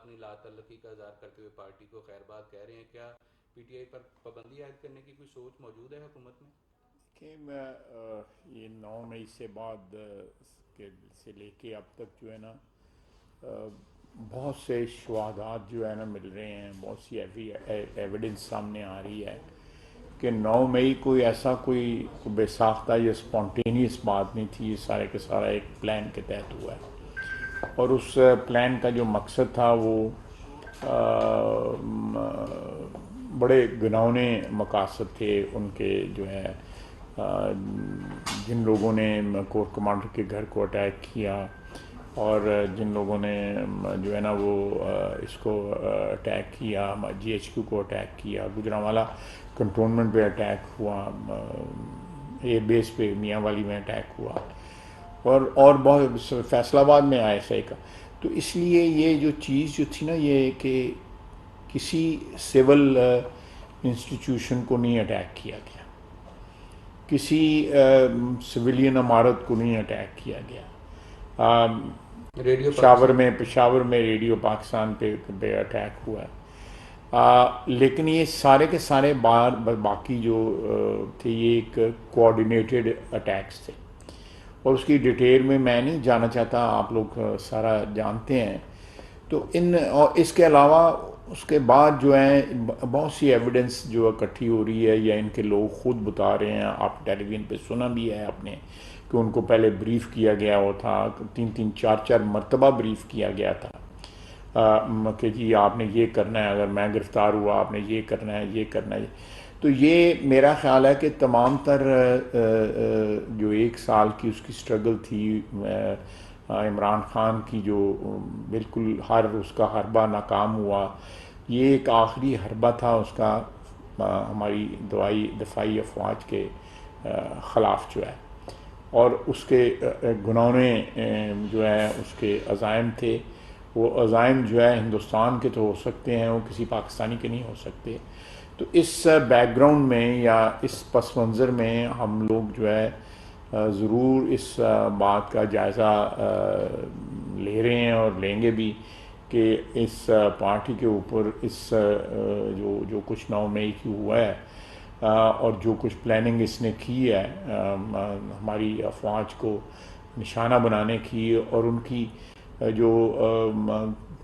اپنی لا تعلقی کا اظہار کرتے ہوئے پارٹی کو خیر بات کہہ رہے ہیں. کیا پی ٹی آئی پر پابندی عائد کرنے کی کوئی سوچ موجود ہے حکومت میں؟ کہ میں یہ 9 مئی سے بعد سے لے کے اب تک جو ہے نا بہت سے شواہدات جو ہے نا مل رہے ہیں، بہت سی ایویڈنس سامنے آ رہی ہے کہ 9 مئی کوئی ایسا کوئی بے ساختہ یا اسپونٹینیس بات نہیں تھی. یہ سارے کے سارا ایک پلان کے تحت ہوا ہے، اور اس پلان کا جو مقصد تھا وہ بڑے گھناؤنے مقاصد تھے ان کے جو ہے. جن لوگوں نے کور کمانڈر کے گھر کو اٹیک کیا، اور جن لوگوں نے جو ہے نا وہ اس کو اٹیک کیا، جی ایچ کیو کو اٹیک کیا، گجرانوالہ کنٹونمنٹ پہ اٹیک ہوا، ایئر بیس پہ میاں والی میں اٹیک ہوا، اور بہت فیصل آباد میں آئے ایسا کا. تو اس لیے یہ جو چیز جو تھی نا، یہ کہ کسی سول انسٹیٹیوشن کو نہیں اٹیک کیا گیا، کسی سویلین عمارت کو نہیں اٹیک کیا گیا. ریڈیو پاکستان پشاور میں ریڈیو پاکستان پہ اٹیک ہوا ہے. لیکن یہ سارے کے سارے باقی جو تھے یہ ایک کوآرڈینیٹڈ اٹیکس تھے، اور اس کی ڈیٹیل میں نہیں جانا چاہتا، آپ لوگ سارا جانتے ہیں. تو اور اس کے علاوہ اس کے بعد جو ہے بہت سی ایویڈنس جو اکٹھی ہو رہی ہے، یا ان کے لوگ خود بتا رہے ہیں، آپ ٹیلی ویژن پہ سنا بھی ہے آپ نے کہ ان کو پہلے بریف کیا گیا وہ تھا، 3-4 مرتبہ بریف کیا گیا تھا کہ جی آپ نے یہ کرنا ہے، اگر میں گرفتار ہوا آپ نے یہ کرنا ہے، یہ کرنا ہے. تو یہ میرا خیال ہے کہ تمام تر جو 1 سال کی اس کی سٹرگل تھی عمران خان کی، جو بالکل اس کا حربہ ناکام ہوا، یہ ایک آخری حربہ تھا اس کا ہماری دفاعی افواج کے خلاف جو ہے. اور اس کے گناونے جو ہے اس کے عزائم تھے، وہ عزائم جو ہے ہندوستان کے تو ہو سکتے ہیں، وہ کسی پاکستانی کے نہیں ہو سکتے. تو اس بیک گراؤنڈ میں یا اس پس منظر میں ہم لوگ جو ہے ضرور اس بات کا جائزہ لے رہے ہیں اور لیں گے بھی کہ اس پارٹی کے اوپر اس جو کچھ 9 مئی کی ہوا ہے، اور جو کچھ پلاننگ اس نے کی ہے ہماری افواج کو نشانہ بنانے کی، اور ان کی جو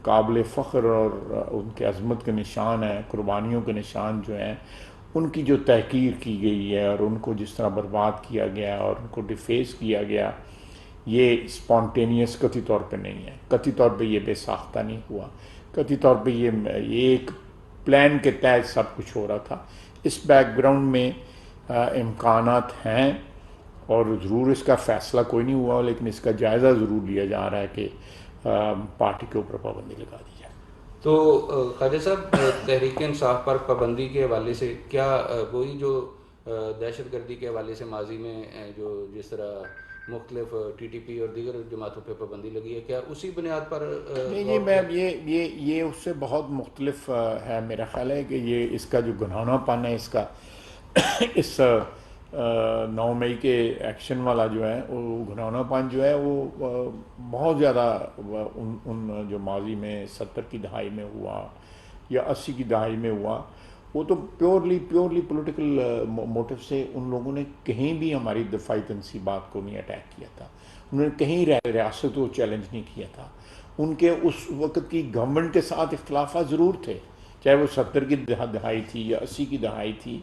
قابل فخر اور ان کے عظمت کے نشان ہیں، قربانیوں کے نشان جو ہیں، ان کی جو تحقیر کی گئی ہے اور ان کو جس طرح برباد کیا گیا اور ان کو ڈیفیس کیا گیا، یہ اسپونٹینیس قطعی طور پہ نہیں ہے. قطعی طور پہ یہ بے ساختہ نہیں ہوا، قطعی طور پہ یہ ایک پلان کے تحت سب کچھ ہو رہا تھا. اس بیک گراؤنڈ میں امکانات ہیں، اور ضرور اس کا فیصلہ کوئی نہیں ہوا، لیکن اس کا جائزہ ضرور لیا جا رہا ہے کہ پارٹی کے اوپر پابندی لگا دی جائے. تو خواجہ صاحب، تحریک انصاف پر پابندی کے حوالے سے کیا وہی جو دہشت گردی کے حوالے سے ماضی میں جو جس طرح مختلف ٹی ٹی پی اور دیگر جماعتوں پہ پابندی لگی ہے، کیا اسی بنیاد پر نہیں، یہ اس سے بہت مختلف ہے. میرا خیال ہے کہ یہ اس کا جو گناہانہ پن ہے، اس کا اس 9 مئی کے ایکشن والا جو ہے وہ گناہانہ پن جو ہے وہ بہت زیادہ ان جو ماضی میں 70 کی دہائی میں ہوا یا 80 کی دہائی میں ہوا، وہ تو پیورلی پولیٹیکل موٹو سے ان لوگوں نے کہیں بھی ہماری دفاعی تنصیبات کو نہیں اٹیک کیا تھا، انہوں نے کہیں ریاست کو چیلنج نہیں کیا تھا. ان کے اس وقت کی گورنمنٹ کے ساتھ اختلافات ضرور تھے، چاہے وہ 70 کی دہائی تھی یا 80 کی دہائی تھی.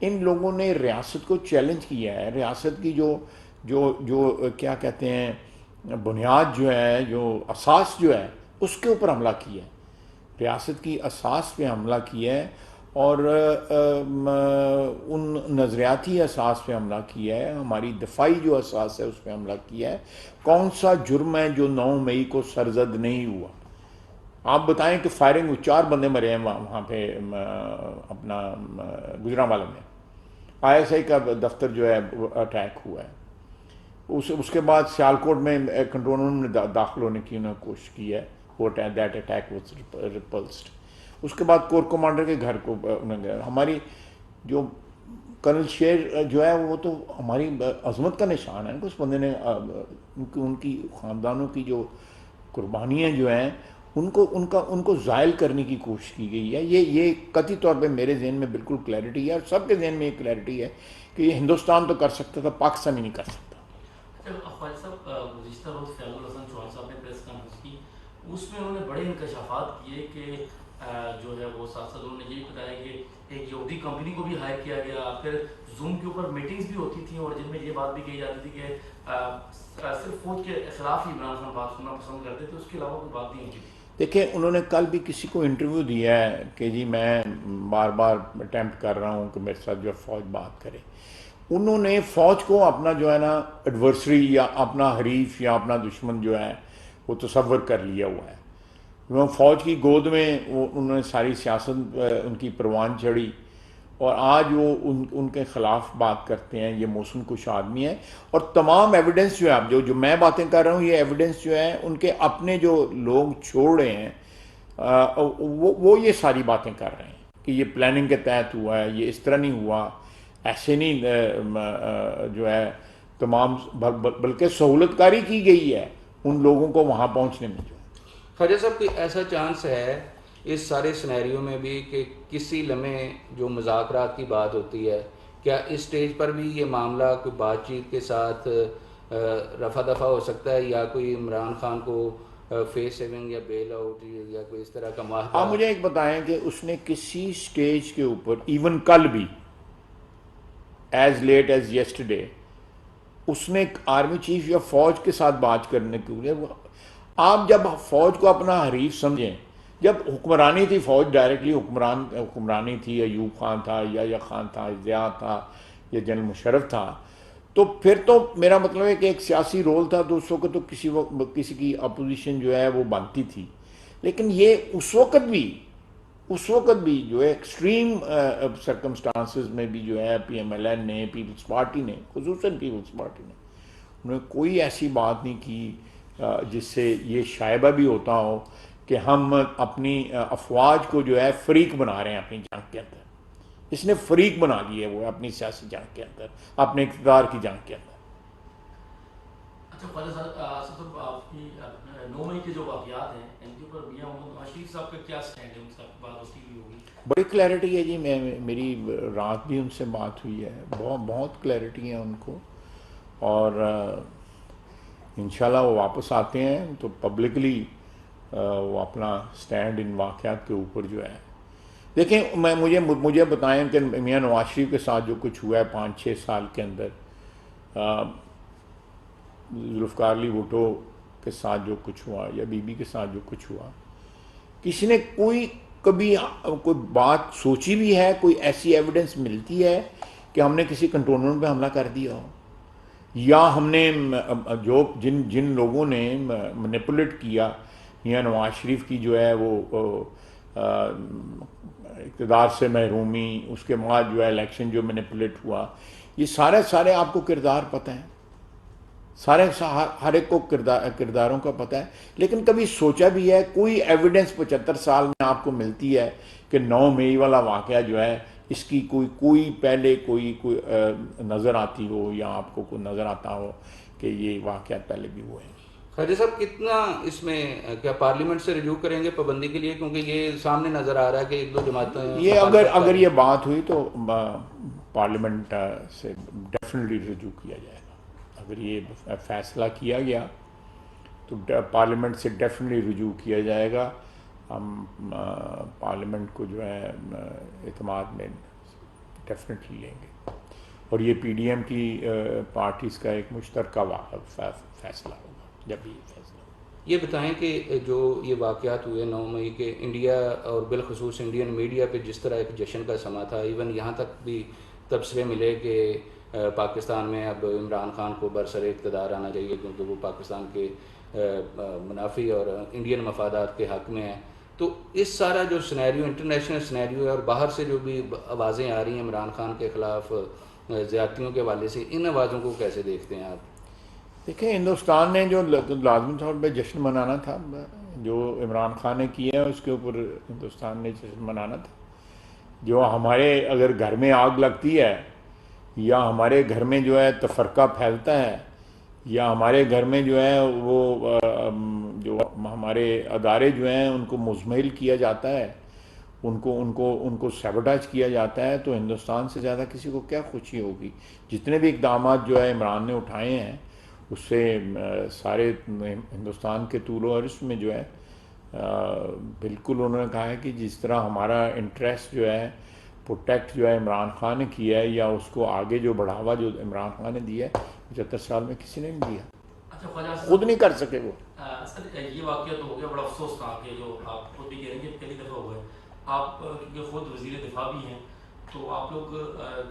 ان لوگوں نے ریاست کو چیلنج کیا ہے، ریاست کی جو کیا کہتے ہیں بنیاد جو ہے، جو اساس جو ہے، اس کے اوپر حملہ کیا ہے، ریاست کی اساس پہ حملہ کیا ہے، اور ان نظریاتی اساس پہ حملہ کیا ہے، ہماری دفاعی جو اساس ہے اس پہ حملہ کیا ہے. کون سا جرم ہے جو 9 مئی کو سرزد نہیں ہوا؟ آپ بتائیں کہ فائرنگ 4 بندے مرے ہیں وہاں پہ اپنا گجرانوالہ میں، آئی ایس آئی کا دفتر جو ہے اٹیک ہوا ہے. اس کے بعد سیالکوٹ میں کنٹونمنٹ میں داخل ہونے کی انہوں نے کوشش کی ہے، وہ دیٹ اٹیک واز ریپلسڈ. اس کے بعد کور کمانڈر کے گھر کو ہماری جو کرنل شیر جو ہے وہ تو ہماری عظمت کا نشان ہے. اس بندے نے ان کی خاندانوں کی جو قربانیاں جو ہیں ان کو زائل کرنے کی کوشش کی گئی ہے. یہ قطعی طور پہ میرے ذہن میں بالکل کلیئرٹی ہے، اور سب کے ذہن میں یہ کلیئرٹی ہے کہ یہ ہندوستان تو کر سکتا تھا، پاکستان ہی نہیں کر سکتا. خواجہ صاحب، گزشتہ روز فیض الحسن چوہان صاحب نے پریس کانفرنس کی، اس میں انہوں نے بڑے انکشافات کیے کہ جو ہے وہ ساتھ ساتھ انہوں نے یہ بتایا کہ ایک یہودی کمپنی کو بھی ہائر کیا گیا، پھر زوم کے اوپر میٹنگز بھی ہوتی تھیں اور جن میں یہ بات بھی کہی جاتی تھی کہ صرف فوج کے خلاف ہی عمران خان بات سننا پسند کرتے تھے، اس کے علاوہ کوئی بات نہیں ہوتی تھی. دیکھیں، انہوں نے کل بھی کسی کو انٹرویو دیا ہے کہ جی میں بار بار اٹیمپٹ کر رہا ہوں کہ میرے ساتھ جو فوج بات کرے. انہوں نے فوج کو اپنا جو ہے نا ایڈورسری یا اپنا حریف یا اپنا دشمن جو ہے وہ تصور کر لیا ہوا ہے. وہ فوج کی گود میں انہوں نے ساری سیاست ان کی پروان چڑھی، اور آج وہ ان کے خلاف بات کرتے ہیں. یہ موسم کش آدمی ہے، اور تمام ایویڈنس جو ہے اب جو میں باتیں کر رہا ہوں، یہ ایویڈنس جو ہے ان کے اپنے جو لوگ چھوڑ رہے ہیں وہ یہ ساری باتیں کر رہے ہیں کہ یہ پلاننگ کے تحت ہوا ہے، یہ اس طرح نہیں ہوا، ایسے نہیں جو ہے تمام، بلکہ سہولت کاری کی گئی ہے ان لوگوں کو وہاں پہنچنے میں. جو خواجہ صاحب، کوئی ایسا چانس ہے اس سارے سنیریو میں بھی کہ کسی لمحے جو مذاکرات کی بات ہوتی ہے، کیا اس سٹیج پر بھی یہ معاملہ کوئی بات چیت کے ساتھ رفع دفع ہو سکتا ہے، یا کوئی عمران خان کو فیس سیونگ یا بیل آؤٹ یا کوئی اس طرح کا معاہدہ؟ آپ مجھے ایک بتائیں کہ اس نے کسی سٹیج کے اوپر، ایون کل بھی ایز لیٹ ایز یسٹرڈے، اس نے آرمی چیف یا فوج کے ساتھ بات کرنے کے لیے، آپ جب فوج کو اپنا حریف سمجھیں، جب حکمرانی تھی فوج ڈائریکٹلی حکمرانی تھی، ایوب خان تھا، یا خان تھا، ضیاء تھا، یا جنرل مشرف تھا، تو پھر تو میرا مطلب ہے کہ ایک سیاسی رول تھا، تو اس وقت تو کسی کی اپوزیشن جو ہے وہ بنتی تھی. لیکن یہ اس وقت بھی جو ہے ایکسٹریم سرکمسٹانسز میں بھی جو ہے پی ایم ایل این نے، پیپلز پارٹی نے، خصوصاً پیپلز پارٹی نے، انہوں نے کوئی ایسی بات نہیں کی جس سے یہ شائبہ بھی ہوتا ہو کہ ہم اپنی افواج کو جو ہے فریق بنا رہے ہیں اپنی جنگ کے اندر. اس نے فریق بنا دی ہے وہ اپنی سیاسی جنگ کے اندر، اپنے اقتدار کی جنگ کے اندر. اچھا خواجہ صاحب، آپ کی 9 مئی کے جو واقعات ہیں ان کے اوپر میاں محمد نواز شریف صاحب کا کیا اسٹینڈ ہے؟ ان سے بات اس کی بھی ہوگی؟ بڑی کلیئرٹی ہے جی، میری رات بھی ان سے بات ہوئی ہے، بہت کلیئرٹی ہے ان کو، اور انشاءاللہ وہ واپس آتے ہیں تو پبلکلی وہ اپنا سٹینڈ ان واقعات کے اوپر جو ہے. دیکھیں، مجھے بتائیں کہ میاں نواز شریف کے ساتھ جو کچھ ہوا ہے 5-6 سال کے اندر، ذوالفقار علی بھٹو کے ساتھ جو کچھ ہوا، یا بی بی کے ساتھ جو کچھ ہوا، کسی نے کبھی کوئی بات سوچی بھی ہے؟ کوئی ایسی ایویڈنس ملتی ہے کہ ہم نے کسی کنٹونمنٹ پہ حملہ کر دیا ہو، یا ہم نے جن لوگوں نے مینیپولیٹ کیا میاں نواز شریف کی جو ہے وہ اقتدار سے محرومی، اس کے بعد جو ہے الیکشن جو مینیپولیٹ ہوا، یہ سارے آپ کو کردار پتہ ہیں، ہر ایک کو کرداروں کا پتہ ہے. لیکن کبھی سوچا بھی ہے؟ کوئی ایویڈنس 75 سال میں آپ کو ملتی ہے کہ 9 مئی والا واقعہ جو ہے اس کی کوئی پہلے کوئی نظر آتی ہو، یا آپ کو کوئی نظر آتا ہو کہ یہ واقعات پہلے بھی ہوئے ہیں؟ خواجہ صاحب، کتنا اس میں کیا پارلیمنٹ سے رجوع کریں گے پابندی کے لیے؟ کیونکہ یہ سامنے نظر آ رہا ہے کہ 1-2 جماعتیں، یہ اگر یہ بات ہوئی تو پارلیمنٹ سے ڈیفینیٹلی رجوع کیا جائے گا. اگر یہ فیصلہ کیا گیا تو پارلیمنٹ سے ڈیفینیٹلی رجوع کیا جائے گا. ہم پارلیمنٹ کو جو ہے اعتماد میں ڈیفینیٹلی لیں گے، اور یہ پی ڈی ایم کی پارٹیز کا ایک مشترکہ فیصلہ ہوگا جب یہ فیصلہ. یہ بتائیں کہ جو یہ واقعات ہوئے 9 مئی کے، انڈیا اور بالخصوص انڈین میڈیا پہ جس طرح ایک جشن کا سما تھا، ایون یہاں تک بھی تبصرے ملے کہ پاکستان میں اب عمران خان کو برسر اقتدار آنا چاہیے کیونکہ وہ پاکستان کے منافی اور انڈین مفادات کے حق میں ہے. تو اس سارا جو سنیریو انٹرنیشنل سنیریو ہے، اور باہر سے جو بھی آوازیں آ رہی ہیں عمران خان کے خلاف زیادتیوں کے حوالے سے، ان آوازوں کو کیسے دیکھتے ہیں آپ؟ دیکھیں، ہندوستان نے جو لازمی طور پہ جشن منانا تھا، جو عمران خان نے کیا ہے اس کے اوپر ہندوستان نے جشن منانا تھا. جو ہمارے اگر گھر میں آگ لگتی ہے، یا ہمارے گھر میں جو ہے تفرقہ پھیلتا ہے، یا ہمارے گھر میں جو ہے وہ جو ہمارے ادارے جو ہیں ان کو مزمحل کیا جاتا ہے، ان کو سیبوٹاج کیا جاتا ہے، تو ہندوستان سے زیادہ کسی کو کیا خوشی ہوگی؟ جتنے بھی اقدامات جو ہے عمران نے اٹھائے ہیں اس سے سارے ہندوستان کے طول و عرض میں جو ہے بالکل انہوں نے کہا ہے کہ جس طرح ہمارا انٹرسٹ جو ہے پروٹیکٹ جو ہے عمران خان نے کیا ہے، یا اس کو آگے جو بڑھاوا جو عمران خان نے دیا ہے 75 سال میں کسی نے نہیں دیا، اچھا خواجہ خود نہیں کر سکے وہ۔ سر یہ واقعہ تو ہو گیا بڑا افسوس تھا کہ جو آپ خود بھی کہہ رہے ہیں کہ پہلی دفعہ ہوا ہے، آپ کیونکہ خود وزیر دفاع بھی ہیں، تو آپ لوگ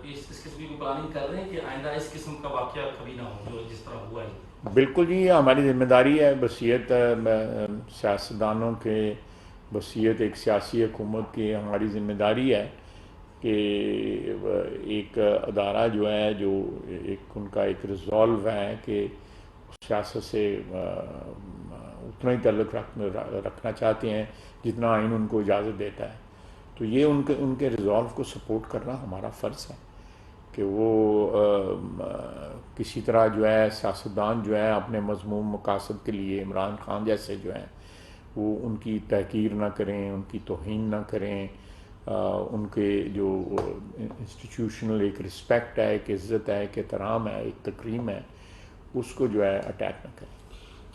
اس قسم کی پلاننگ کر رہے ہیں کہ آئندہ اس قسم کا واقعہ کبھی نہ ہو جو جس طرح ہوا ہے؟ بالکل جی، یہ ہماری ذمہ داری ہے، بصیرت سیاستدانوں کے، بصیرت ایک سیاسی حکومت کی ہماری ذمہ داری ہے کہ ایک ادارہ جو ہے جو ایک ان کا ایک ریزالو ہے کہ سیاست سے اتنا ہی تعلق رکھنا چاہتے ہیں جتنا آئین ان کو اجازت دیتا ہے، تو یہ ان کے ریزالو کو سپورٹ کرنا ہمارا فرض ہے کہ وہ کسی طرح جو ہے سیاستدان جو ہے اپنے مذموم مقاصد کے لیے عمران خان جیسے جو ہیں وہ ان کی تحقیر نہ کریں، ان کی توہین نہ کریں، ان کے جو انسٹیٹیوشنل ایک رسپیکٹ ہے، ایک عزت ہے، ایک احترام ہے، ایک تکریم ہے، اس کو جو ہے اٹیک نہ کریں۔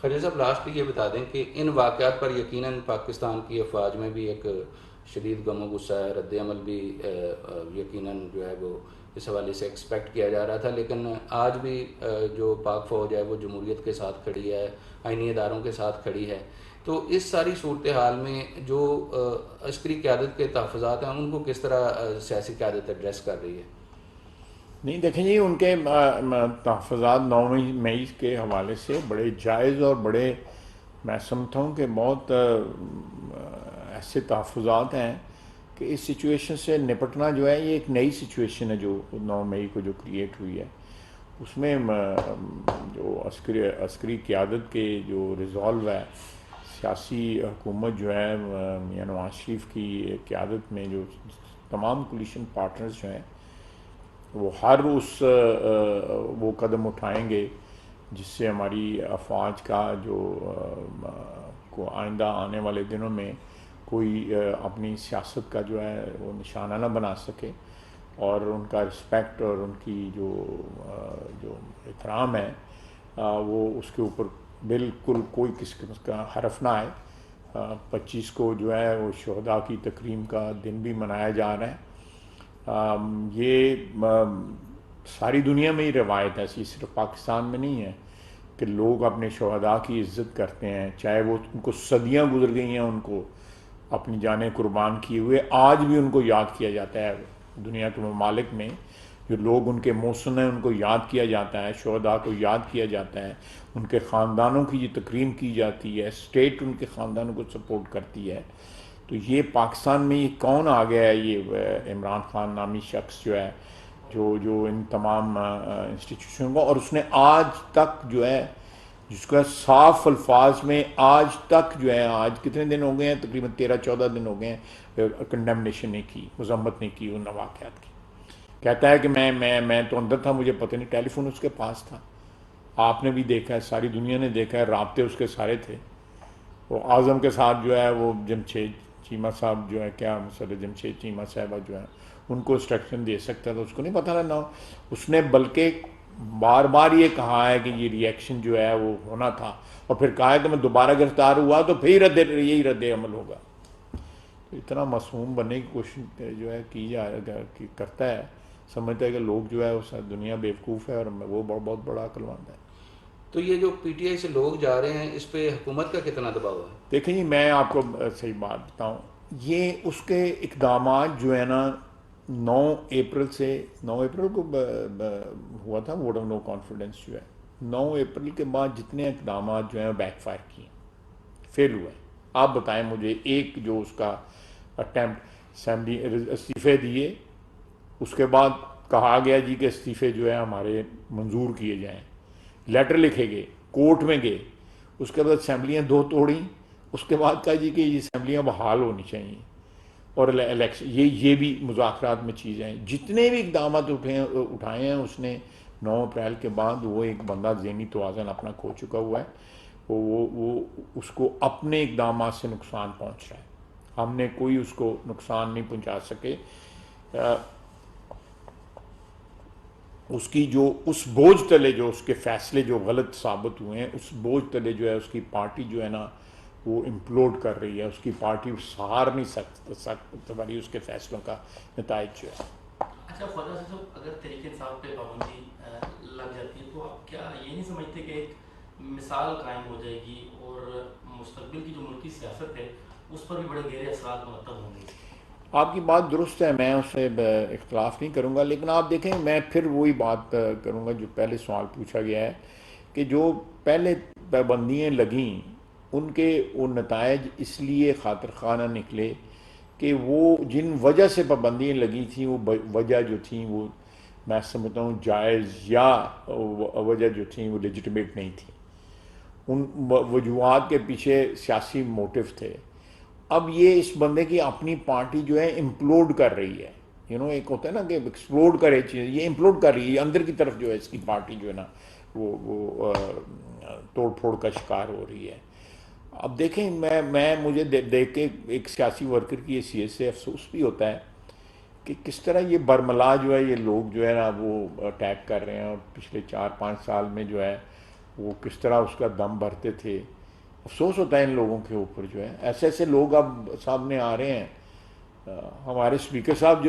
خواجہ صاحب لاسٹ یہ بتا دیں کہ ان واقعات پر یقیناً پاکستان کی افواج میں بھی ایک شدید غم و غصہ ہے، رد عمل بھی یقیناً جو ہے وہ اس حوالے سے ایکسپیکٹ کیا جا رہا تھا، لیکن آج بھی جو پاک فوج ہے وہ جمہوریت کے ساتھ کھڑی ہے، آئینی اداروں کے ساتھ کھڑی ہے، تو اس ساری صورتحال میں جو عسکری قیادت کے تحفظات ہیں ان کو کس طرح سیاسی قیادت ایڈریس کر رہی ہے؟ نہیں دیکھیں جی، ان کے تحفظات 9 مئی کے حوالے سے بڑے جائز اور بڑے، میں سمجھتا ہوں کہ بہت ایسے تحفظات ہیں کہ اس سچویشن سے نپٹنا جو ہے یہ ایک نئی سچویشن ہے جو 9 مئی کو جو کریٹ ہوئی ہے، اس میں جو عسکری قیادت کے جو ریزالو ہے، سیاسی حکومت جو ہے میاں نواز شریف کی قیادت میں جو تمام کولیشن پارٹنرز جو ہیں وہ ہر وہ قدم اٹھائیں گے جس سے ہماری افواج کا جو کو آئندہ آنے والے دنوں میں کوئی اپنی سیاست کا جو ہے وہ نشانہ نہ بنا سکے، اور ان کا رسپیکٹ اور ان کی جو احترام ہے وہ اس کے اوپر بالکل کوئی قسم کا حرف نہ آئے۔ 25 کو جو ہے وہ شہداء کی تکریم کا دن بھی منایا جا رہا ہے۔ یہ ساری دنیا میں ہی روایت ایسی، صرف پاکستان میں نہیں ہے کہ لوگ اپنے شہداء کی عزت کرتے ہیں، چاہے وہ ان کو صدیاں گزر گئی ہیں ان کو اپنی جانیں قربان کیے ہوئے، آج بھی ان کو یاد کیا جاتا ہے۔ دنیا کے ممالک میں جو لوگ ان کے محسن ہیں ان کو یاد کیا جاتا ہے، شہداء کو یاد کیا جاتا ہے، ان کے خاندانوں کی یہ تکریم کی جاتی ہے، اسٹیٹ ان کے خاندانوں کو سپورٹ کرتی ہے۔ تو یہ پاکستان میں یہ کون آ گیا ہے، یہ عمران خان نامی شخص جو ہے جو ان تمام انسٹیٹیوشن کو، اور اس نے آج تک جو ہے جس کو صاف الفاظ میں آج تک جو ہے، آج کتنے دن ہو گئے ہیں، تقریباً 13-14 دن ہو گئے ہیں، کنڈیمنیشن نہیں کی، مذمت نہیں کی ان واقعات کی۔ کہتا ہے کہ میں تو اندر تھا، مجھے پتہ نہیں، ٹیلی فون اس کے پاس تھا، آپ نے بھی دیکھا ہے، ساری دنیا نے دیکھا ہے، رابطے اس کے سارے تھے۔ وہ اعظم کے ساتھ جو ہے وہ جمشید چیمہ صاحب جو ہے، کیا مسئلہ جمشید چیمہ صاحبہ جو ہے ان کو انسٹرکشن دے سکتا تھا، اس کو نہیں پتہ رہنا۔ اس نے بلکہ بار بار یہ کہا ہے کہ یہ ری ایکشن جو ہے وہ ہونا تھا، اور پھر کہا ہے کہ میں دوبارہ گرفتار ہوا تو پھر یہی رد عمل ہوگا۔ تو اتنا معصوم بننے کی کوشش جو ہے کی کرتا ہے، سمجھتا ہے کہ لوگ جو ہے اس دنیا بیوقوف ہے اور وہ بہت بڑا عقل مند ہے۔ تو یہ جو پی ٹی آئی سے لوگ جا رہے ہیں اس پہ حکومت کا کتنا دباؤ ہے؟ دیکھیں جی، میں آپ کو صحیح بات بتاؤں، یہ اس کے اقدامات جو ہے نا 9 اپریل کو ہوا تھا ووٹ آف نو کانفیڈنس جو ہے، 9 اپریل کے بعد جتنے اقدامات جو ہیں بیک فائر کیے، فیل ہوا ہے۔ آپ بتائیں مجھے ایک جو اس کا اٹیمپٹ، اسمبلی استعفے دیے، اس کے بعد کہا گیا جی کہ استعفے جو ہے ہمارے منظور کیے جائیں، لیٹر لکھے گئے، کورٹ میں گئے، اس کے بعد اسمبلیاں 2 توڑیں، اس کے بعد کہا جی کہ یہ اسمبلیاں بحال ہونی چاہیے، اور الیکشن، یہ بھی مذاکرات میں چیزیں ہیں۔ جتنے بھی اقدامات اٹھائے ہیں اس نے 9 اپریل کے بعد وہ ایک بندہ ذہنی توازن اپنا کھو چکا ہوا ہے. وہ اس کو اپنے اقدامات سے نقصان پہنچ رہا ہے. ہم نے کوئی اس کو نقصان نہیں پہنچا سکے. اس کی جو اس بوجھ تلے جو اس کے فیصلے جو غلط ثابت ہوئے ہیں، اس بوجھ تلے جو ہے اس کی پارٹی جو ہے نا وہ امپلوڈ کر رہی ہے. اس کی پارٹی سہار نہیں سکتی ہماری اس کے فیصلوں کا نتائج جو ہے. اچھا خواجہ صاحب، اگر تحریک انصاف پہ پابندی لگ جاتی ہے تو آپ کیا یہ نہیں سمجھتے کہ ایک مثال قائم ہو جائے گی اور مستقبل کی جو ملکی سیاست ہے اس پر بھی بڑے گہرے اثرات مرتب ہوں گے؟ آپ کی بات درست ہے، میں اس سے اختلاف نہیں کروں گا، لیکن آپ دیکھیں میں پھر وہی بات کروں گا جو پہلے سوال پوچھا گیا ہے کہ جو پہلے پابندیاں لگیں ان کے وہ نتائج اس لیے خاطر خانہ نکلے کہ وہ جن وجہ سے پابندیاں لگی تھیں وہ وجہ جو تھیں وہ میں سمجھتا ہوں جائز یا وجہ جو تھیں وہ لیجٹمیٹ نہیں تھیں. ان وجوہات کے پیچھے سیاسی موٹیو تھے. اب یہ اس بندے کی اپنی پارٹی جو ہے امپلوڈ کر رہی ہے. ایک ہوتا ہے نا کہ ایکسپلوڈ کرے چیز، یہ امپلوڈ کر رہی ہے اندر کی طرف جو ہے اس کی پارٹی جو ہے نا وہ توڑ پھوڑ کا شکار ہو رہی ہے. اب دیکھیں میں مجھے دیکھ کے ایک سیاسی ورکر کی حیثیت سے افسوس بھی ہوتا ہے کہ کس طرح یہ برملا جو ہے یہ لوگ جو ہے نا وہ اٹیک کر رہے ہیں، اور پچھلے 4-5 سال میں جو ہے وہ کس طرح اس کا دم بھرتے تھے. افسوس ہوتا ہے ان لوگوں کے اوپر جو ہے ایسے ایسے لوگ اب سامنے آ رہے ہیں. ہمارے اسپیکر صاحب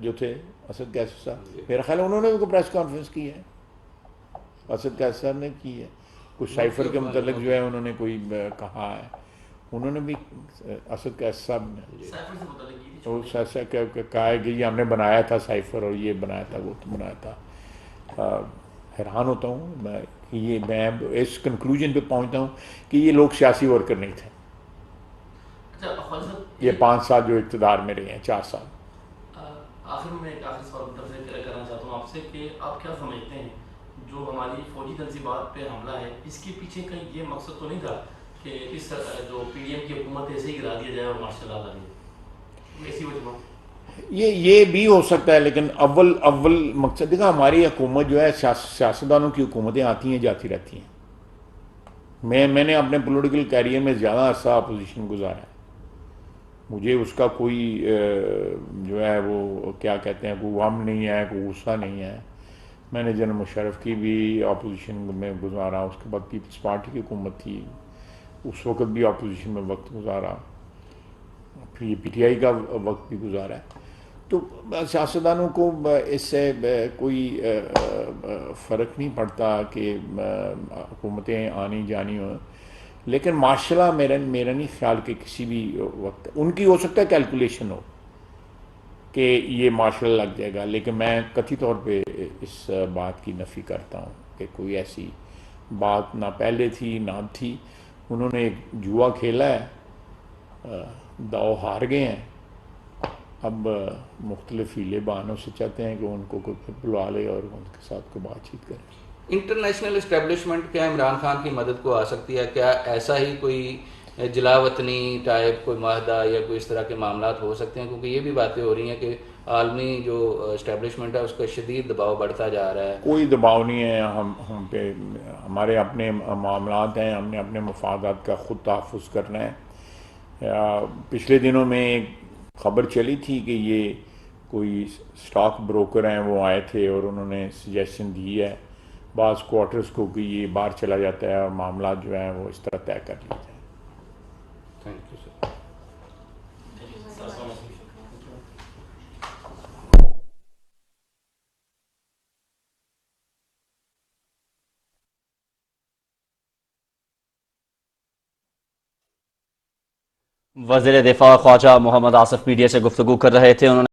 جو تھے اسد کیسر صاحب، میرا خیال ہے انہوں نے بھی کوئی پریس کانفرنس کی ہے، اسد کیسر صاحب نے کی ہے. کچھ سائفر کے متعلق جو ہے انہوں نے کوئی کہا ہے، انہوں نے بھی اسد کیسر صاحب نے سائفر سے متعلق ایسا کہا ہے کہ یہ ہم نے بنایا تھا سائفر، اور یہ بنایا تھا وہ تو بنایا تھا. حیران ہوتا ہوں میں اس کنکلوژن پہ پہنچتا ہوں کہ یہ لوگ سیاسی ورکر نہیں تھے. اچھا خواجہ صاحب، یہ 5 سال جو اقتدار میں رہے ہیں، 4 سال. آخر میں ایک آخری سوال کرنا چاہتا ہوں آپ سے کہ آپ کیا سمجھتے ہیں جو ہماری فوجی تنصیبات پہ حملہ ہے اس کے پیچھے کہیں یہ مقصد تو نہیں تھا کہ اس جو پی ڈی ایم کی حکومت ایسے ہی گرا دیا جائے اور مارشل لا دیا، ایسی وجہ؟ یہ بھی ہو سکتا ہے، لیکن اول مقصد دیکھا ہماری حکومت جو ہے سیاستدانوں کی حکومتیں آتی ہیں جاتی رہتی ہیں. میں نے اپنے پولیٹیکل کیریئر میں زیادہ عرصہ اپوزیشن گزارا ہے. مجھے اس کا کوئی جو ہے وہ کیا کہتے ہیں کوئی غم نہیں ہے، کوئی غصہ نہیں ہے. میں نے جنرل مشرف کی بھی اپوزیشن میں گزارا، اس کے بعد پیپلز پارٹی کی حکومت تھی اس وقت بھی اپوزیشن میں وقت گزارا، پھر یہ پی ٹی آئی کا وقت بھی گزارا ہے. تو سیاستدانوں کو اس سے کوئی فرق نہیں پڑتا کہ حکومتیں آنی جانی ہوں، لیکن ماشاء اللہ میرا نہیں خیال کہ کسی بھی وقت ان کی ہو سکتا ہے کیلکولیشن ہو کہ یہ مارشل لگ جائے گا، لیکن میں قطعی طور پہ اس بات کی نفی کرتا ہوں کہ کوئی ایسی بات نہ پہلے تھی نہ تھی. انہوں نے ایک جوا کھیلا ہے، داؤ ہار گئے ہیں، اب مختلف ہیلے بہانوں سے چاہتے ہیں کہ ان کو کوئی بلوا لے اور ان کے ساتھ کوئی بات چیت کرے. انٹرنیشنل اسٹیبلشمنٹ کیا عمران خان کی مدد کو آ سکتی ہے؟ کیا ایسا ہی کوئی جلا وطنی ٹائپ کوئی معاہدہ یا کوئی اس طرح کے معاملات ہو سکتے ہیں؟ کیونکہ یہ بھی باتیں ہو رہی ہیں کہ عالمی جو اسٹیبلشمنٹ ہے اس کا شدید دباؤ بڑھتا جا رہا ہے. کوئی دباؤ نہیں ہے ہم پہ، ہمارے اپنے معاملات ہیں، ہم نے اپنے مفادات کا خود تحفظ کرنا ہے. پچھلے دنوں میں ایک خبر چلی تھی کہ یہ کوئی اسٹاک بروکر ہیں وہ آئے تھے اور انہوں نے سجیشن دی ہے بعض کوارٹرز کو کہ یہ باہر چلا جاتا ہے اور معاملات جو ہیں وہ اس طرح طے کر لیے جائیں. Thank you sir. وزیر دفاع خواجہ محمد آصف میڈیا سے گفتگو کر رہے تھے. انہوں نے